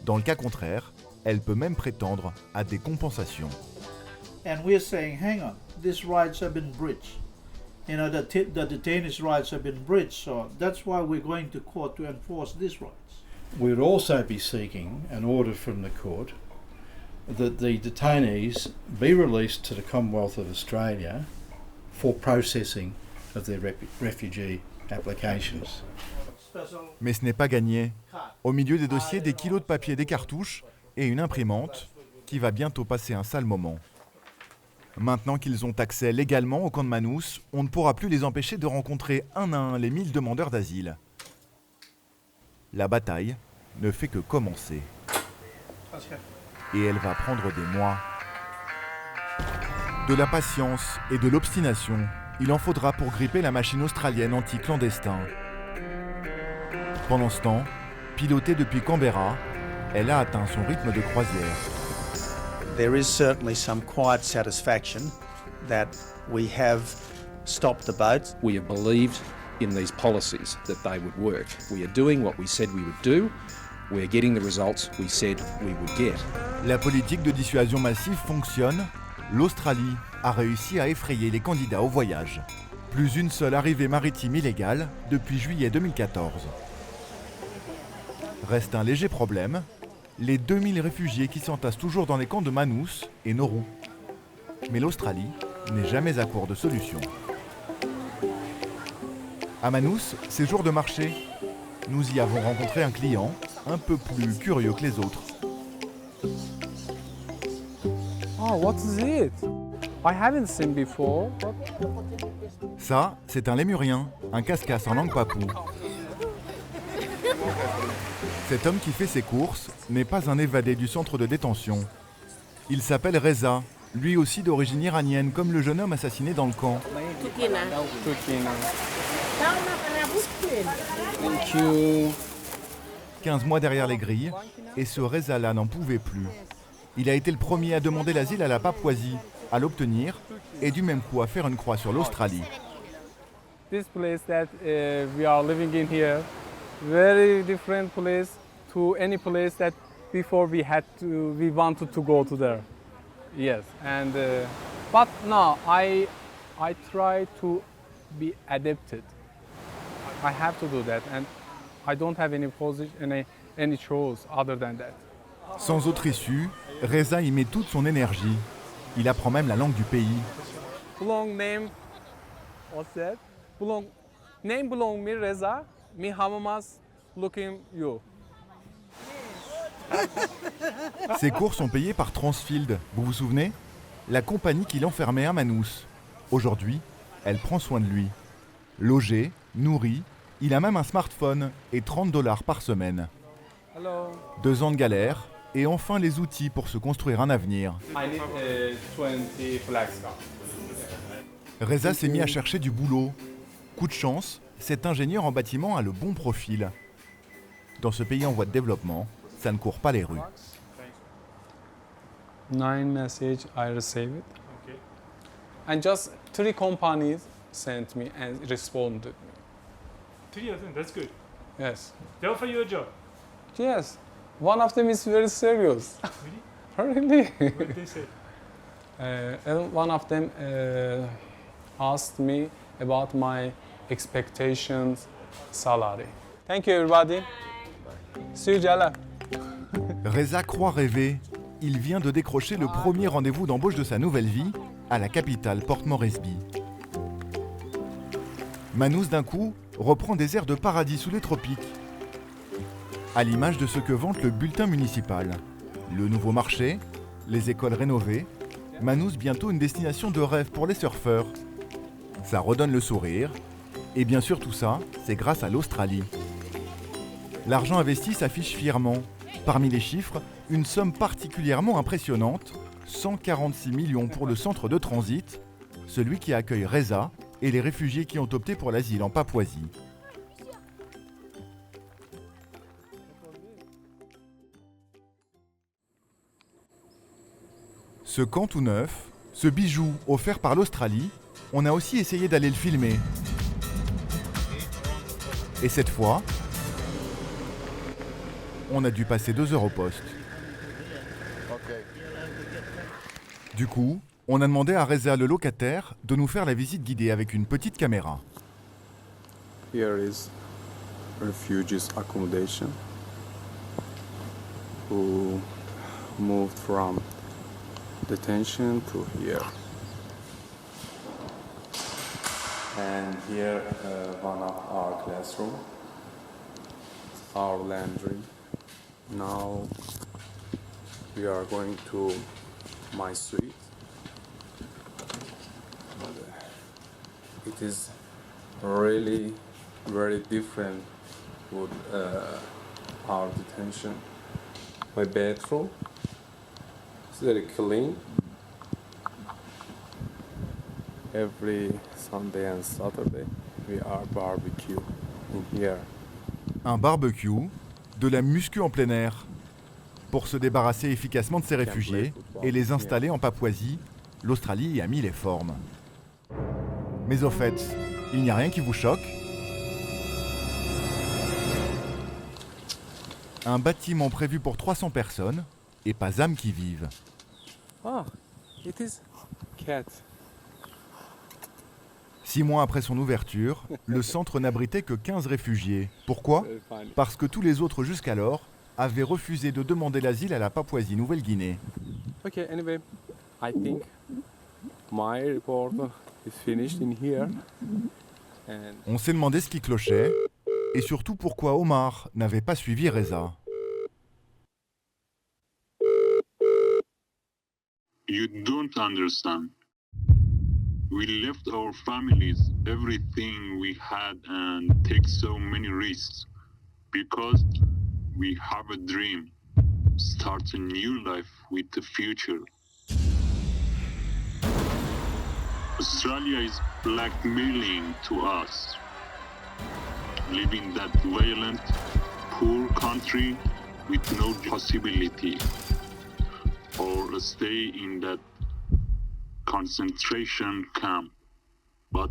Dans le cas contraire, elle peut même prétendre à des compensations. And we're saying, hang on, these rights have been breached. You know, the detainees' rights have been breached, so that's why we're going to court to enforce these rights. We would also be seeking an order from the court that the detainees be released to the Commonwealth of Australia for processing of their refugee applications. Mais ce n'est pas gagné. Au milieu des dossiers, des kilos de papier, des cartouches et une imprimante qui va bientôt passer un sale moment. Maintenant qu'ils ont accès légalement au camp de Manus, on ne pourra plus les empêcher de rencontrer un à un les 1000 demandeurs d'asile. La bataille ne fait que commencer. Et elle va prendre des mois. De la patience et de l'obstination, il en faudra pour gripper la machine australienne anti-clandestin. Pendant ce temps, pilotée depuis Canberra, elle a atteint son rythme de croisière. There is certainly some quiet satisfaction that we have stopped the boats. We have believed in these policies that they would work. We are doing what we said we would do. We are getting the results we said we would get. La politique de dissuasion massive fonctionne. L'Australie a réussi à effrayer les candidats au voyage. Plus une seule arrivée maritime illégale depuis juillet 2014. Reste un léger problème. Les 2000 réfugiés qui s'entassent toujours dans les camps de Manus et Nauru. Mais l'Australie n'est jamais à court de solutions. À Manus, c'est jour de marché. Nous y avons rencontré un client un peu plus curieux que les autres. Oh, what is it? I haven't seen before. Ça, c'est un lémurien, un casse-casse en langue papou. Cet homme qui fait ses courses n'est pas un évadé du centre de détention. Il s'appelle Reza, lui aussi d'origine iranienne, comme le jeune homme assassiné dans le camp. Thank you. 15 mois derrière les grilles, et ce Reza-là n'en pouvait plus. Il a été le premier à demander l'asile à la Papouasie, à l'obtenir, et du même coup à faire une croix sur l'Australie. This place that we are living in here, very different place. to any place that before we wanted to go to there. Yes, and but now I try to be adapted. I have to do that, and I don't have any position, any choice other than that. Sans autre issue, Reza y met toute son énergie. Il apprend même la langue du pays. Belong name, what's that? Name belong me Reza, me Hamamas looking you. Ses cours sont payés par Transfield, vous vous souvenez? La compagnie qui l'enfermait à Manous. Aujourd'hui, elle prend soin de lui. Logé, nourri, il a même un smartphone et $30 par semaine. Hello. 2 ans de galère et enfin les outils pour se construire un avenir. I need 20 flags. Reza s'est mis à chercher du boulot. Coup de chance, cet ingénieur en bâtiment a le bon profil. Dans ce pays en voie de développement, ça ne court pas les rues. 9 messages I received. Okay. And just 3 companies sent me and responded. 3 of them, that's good. Yes. They offer you a job? Yes. One of them is very serious. Really? Really? What did they say? And one of them asked me about my expectations salary. Thank you, everybody. See you, Jala. Reza croit rêver. Il vient de décrocher le premier rendez-vous d'embauche de sa nouvelle vie à la capitale, Port Moresby. Manous, d'un coup, reprend des airs de paradis sous les tropiques. À l'image de ce que vante le bulletin municipal. Le nouveau marché, les écoles rénovées, Manous bientôt une destination de rêve pour les surfeurs. Ça redonne le sourire. Et bien sûr tout ça, c'est grâce à l'Australie. L'argent investi s'affiche fièrement. Parmi les chiffres, une somme particulièrement impressionnante, 146 millions pour le centre de transit, celui qui accueille Reza et les réfugiés qui ont opté pour l'asile en Papouasie. Ce camp tout neuf, ce bijou offert par l'Australie, on a aussi essayé d'aller le filmer. Et cette fois, on a dû passer 2 heures au poste. Du coup, on a demandé à Reza, le locataire, de nous faire la visite guidée avec une petite caméra. Here is refugees accommodation who moved from detention to here. And here one of our classroom, our laundry. Now we are going to my suite. It is really very different with our detention. My bedroom is very clean. Every Sunday and Saturday we are barbecue in here. Un barbecue, de la muscu en plein air. Pour se débarrasser efficacement de ces réfugiés et les installer en Papouasie, l'Australie y a mis les formes. Mais au fait, il n'y a rien qui vous choque? Un bâtiment prévu pour 300 personnes et pas âme qui vive. Ah, it is cat. 6 mois après son ouverture, le centre n'abritait que 15 réfugiés. Pourquoi? Parce que tous les autres jusqu'alors avaient refusé de demander l'asile à la Papouasie-Nouvelle-Guinée. Okay, anyway, I think my report is finished in here. And On s'est demandé ce qui clochait et surtout pourquoi Omar n'avait pas suivi Reza. You don't understand. We left our families, everything we had, and take so many risks because we have a dream. Start a new life with the future. Australia is blackmailing to us. Live in that violent, poor country with no possibility, or stay in that concentration camp. But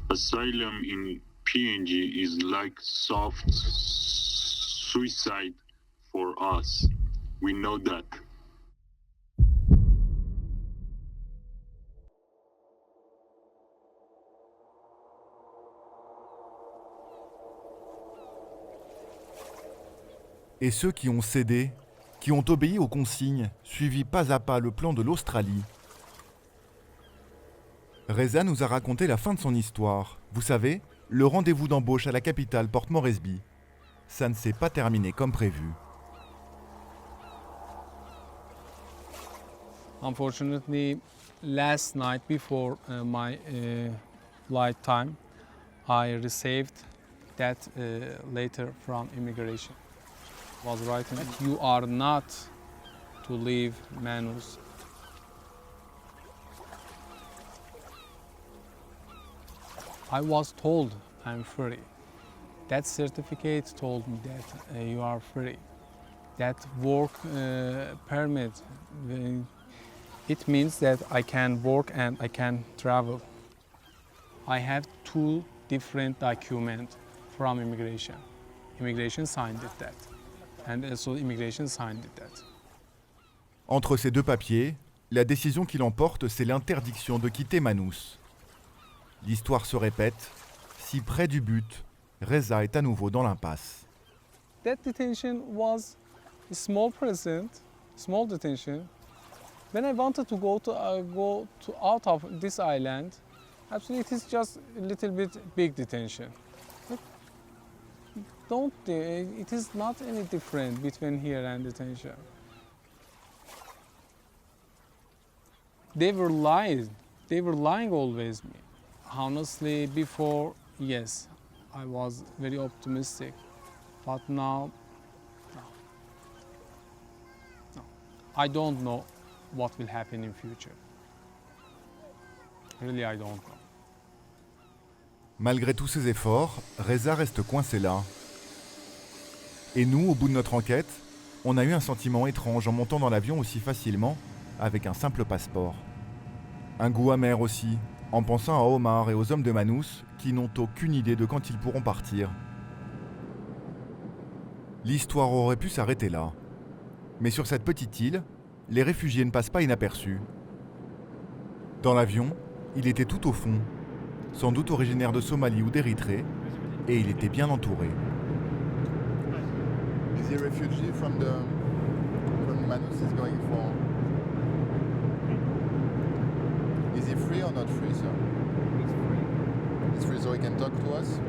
asylum in PNG is like soft suicide for us. We know that. Et ceux qui ont cédé, qui ont obéi aux consignes, suivi pas à pas le plan de l'Australie. Reza nous a raconté la fin de son histoire. Vous savez, le rendez-vous d'embauche à la capitale Port Moresby. Ça ne s'est pas terminé comme prévu. Unfortunately, last night before my flight time, I received that letter from immigration. It was written that you are not to leave Manus. I was told I'm free. That certificate told me that you are free. That work permit, it means that I can work and I can travel. I have 2 different documents from immigration. Immigration signed it that, and also immigration signed it that. Entre ces 2 papiers, la décision qui l'emporte, c'est l'interdiction de quitter Manus. L'histoire se répète, si près du but, Reza est à nouveau dans l'impasse. That detention was a small detention. When I wanted to go out of this island, actually it is just a little bit big detention. It is not any different between here and detention. They were lying always me. Honestly, before, yes, I was very optimistic, but now, no. I don't know what will happen in future. Really, I don't know. Malgré tous ses efforts, Reza reste coincé là. Et nous, au bout de notre enquête, on a eu un sentiment étrange en montant dans l'avion aussi facilement avec un simple passeport. Un goût amer aussi, en pensant à Omar et aux hommes de Manus qui n'ont aucune idée de quand ils pourront partir. L'histoire aurait pu s'arrêter là. Mais sur cette petite île, les réfugiés ne passent pas inaperçus. Dans l'avion, il était tout au fond, sans doute originaire de Somalie ou d'Érythrée, et il était bien entouré. Is he a refugee from Manus is going for? Is he free or not free, sir? He's free. He's free, so he can talk to us?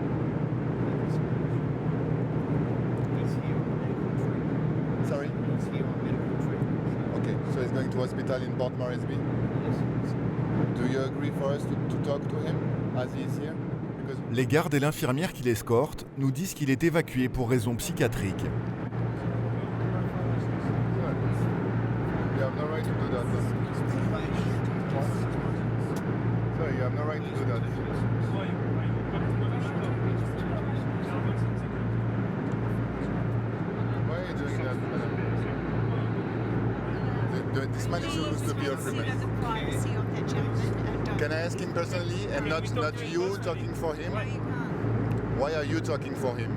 He's here on medical treatment. Sorry? He's here on medical treatment. Okay, so he's going to hospital in Port Moresby? Yes. Do you agree for us to talk to him as he is here? Because... Les gardes et l'infirmière qui l'escortent nous disent qu'il est évacué pour raisons psychiatriques. You have no right to do that. Sorry, you have no right to do that. Why are you doing that, madam? This man is supposed to be your friend. Can I ask him personally and not you talking for him? Why are you talking for him?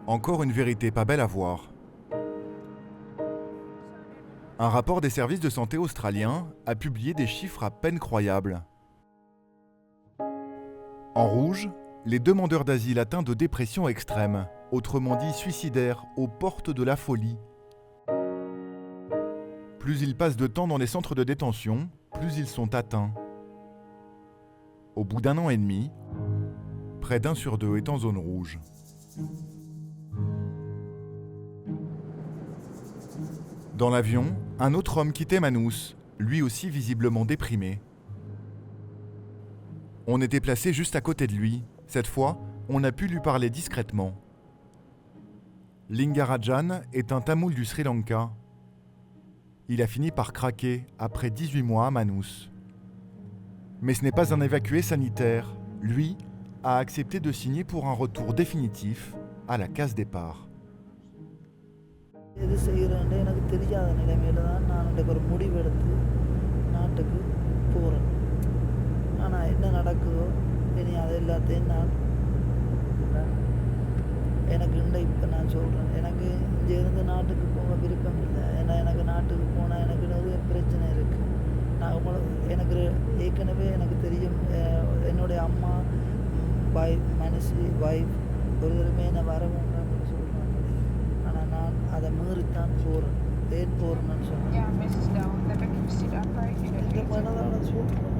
Encore une vérité pas belle à voir. Un rapport des services de santé australiens a publié des chiffres à peine croyables. En rouge, les demandeurs d'asile atteints de dépression extrême, autrement dit suicidaires, aux portes de la folie. Plus ils passent de temps dans les centres de détention, plus ils sont atteints. Au bout d'1 an et demi, près d'1 sur 2 est en zone rouge. Dans l'avion, un autre homme quittait Manus, lui aussi visiblement déprimé. On était placé juste à côté de lui. Cette fois, on a pu lui parler discrètement. Lingarajan est un Tamoul du Sri Lanka. Il a fini par craquer après 18 mois à Manus. Mais ce n'est pas un évacué sanitaire. Lui a accepté de signer pour un retour définitif à la case départ. எது செய்கிறேன்னு எனக்கு தெரியாத நிலைமையில தான் நான் ஒரு முடிவெடுத்து நாட்டுக்கு போகிறேன். ஆனால் என்ன நடக்குதோ இனி அது எல்லாத்தையும் நான் எனக்கு இப்போ நான் சொல்கிறேன், எனக்கு இங்கேருந்து நாட்டுக்கு போக விருப்பம் இல்லை. ஏன்னா எனக்கு நாட்டுக்கு போனால் எனக்கு நிறைய பிரச்சனை இருக்குது. நான் எனக்கு ஏற்கனவே எனக்கு தெரியும், என்னுடைய அம்மா மனசு வைஃப் ஒருவருமே என்னை வர வேண்டாம்னு சொல்கிறாங்க. ஆனால் நான் அதை மீறித்தான் போகிறேன். ஏன் போகிறேன்னு சொன்னேன், இந்த மனதான சொல்கிறேன்.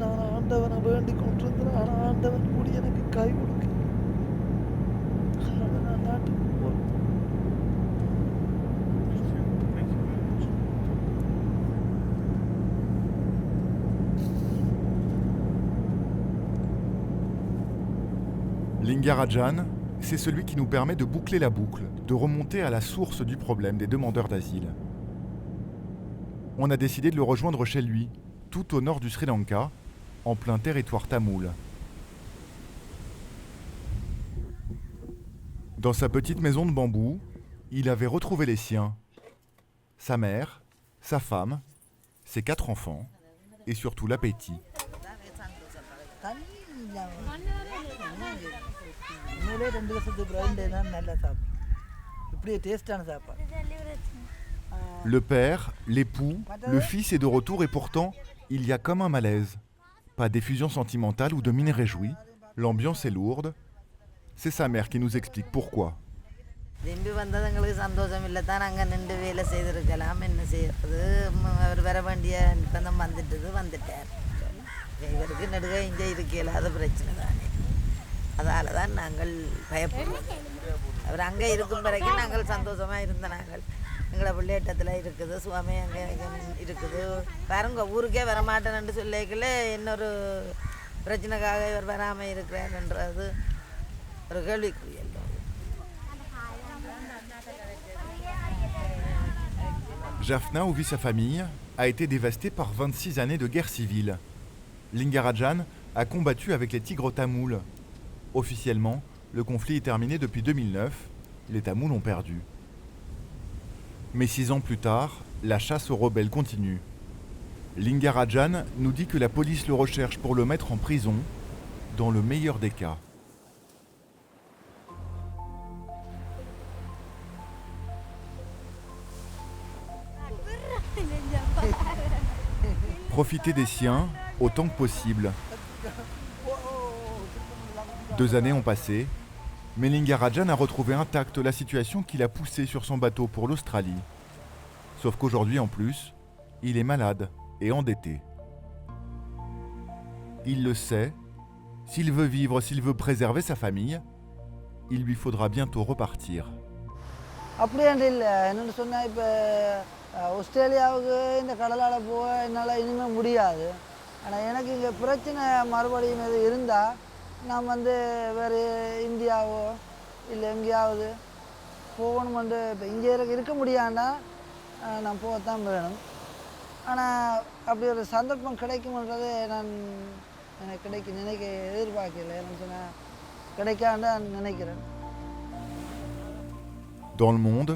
நான் ஆண்டவனை வேண்டி கொண்டிருந்தேன், ஆனால் ஆண்டவன் கூடி எனக்கு கை கொடுக்க நான் நாட்டுக்கு போகிறேன். Lingarajan, c'est celui qui nous permet de boucler la boucle, de remonter à la source du problème des demandeurs d'asile. On a décidé de le rejoindre chez lui, tout au nord du Sri Lanka, en plein territoire tamoul. Dans sa petite maison de bambou, il avait retrouvé les siens. Sa mère, sa femme, ses 4 enfants, et surtout l'appétit. Le père, l'époux, le fils est de retour et pourtant, il y a comme un malaise. Pas d'effusion sentimentale ou de mine réjouie, l'ambiance est lourde. C'est sa mère qui nous explique pourquoi. அதால தான் நாங்கள் பயப்படுறோம். அவர் அங்கே இருக்கும் வரைக்கும் நாங்கள் சந்தோஷமாக இருந்த நாங்கள். எங்களை பிள்ளையட்டத்தில் இருக்குது, சுவாமி அங்கே இருக்குது. பாருங்க, ஊருக்கே வரமாட்டேன்னு சொல்லிக்கல இன்னொரு பிரச்சனைக்காக இவர் வராமல் இருக்கிறார்ன்றது ஒரு கேள்விக்குரிய. Jaffna, où vit sa famille, a été dévastée par 26 années de guerre civile. Lingarajan a combattu avec les tigres tamouls. Officiellement, le conflit est terminé depuis 2009, les Tamouls ont perdu. Mais 6 ans plus tard, la chasse aux rebelles continue. Lingarajan nous dit que la police le recherche pour le mettre en prison, dans le meilleur des cas. Profiter des siens autant que possible. 2 années ont passé, mais Lingarajan a retrouvé intacte la situation qui l'a poussé sur son bateau pour l'Australie. Sauf qu'aujourd'hui, en plus, il est malade et endetté. Il le sait, s'il veut vivre, s'il veut préserver sa famille, il lui faudra bientôt repartir. நான் வேறு இந்தியாவோ இல்லை எங்கேயாவது போகணுமென்று இப்போ இங்கே இருக்க முடியாண்டா நான் போகத்தான் வேணும். ஆனால் அப்படி ஒரு சந்தர்ப்பம் கிடைக்கும்ன்றது நான் எனக்கு எதிர்பார்க்கல. எனக்கு சொன்னால் கிடைக்காண்டா நினைக்கிறேன். Dans le monde,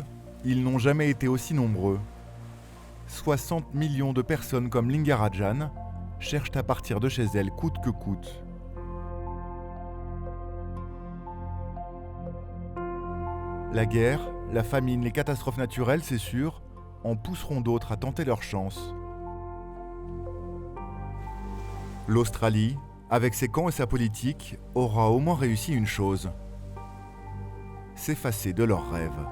ils n'ont jamais été aussi nombreux. 60 millions de personnes comme Lingarajan cherchent à partir de chez elles coûte que coûte. La guerre, la famine, les catastrophes naturelles, c'est sûr, en pousseront d'autres à tenter leur chance. L'Australie, avec ses camps et sa politique, aura au moins réussi une chose: s'effacer de leurs rêves.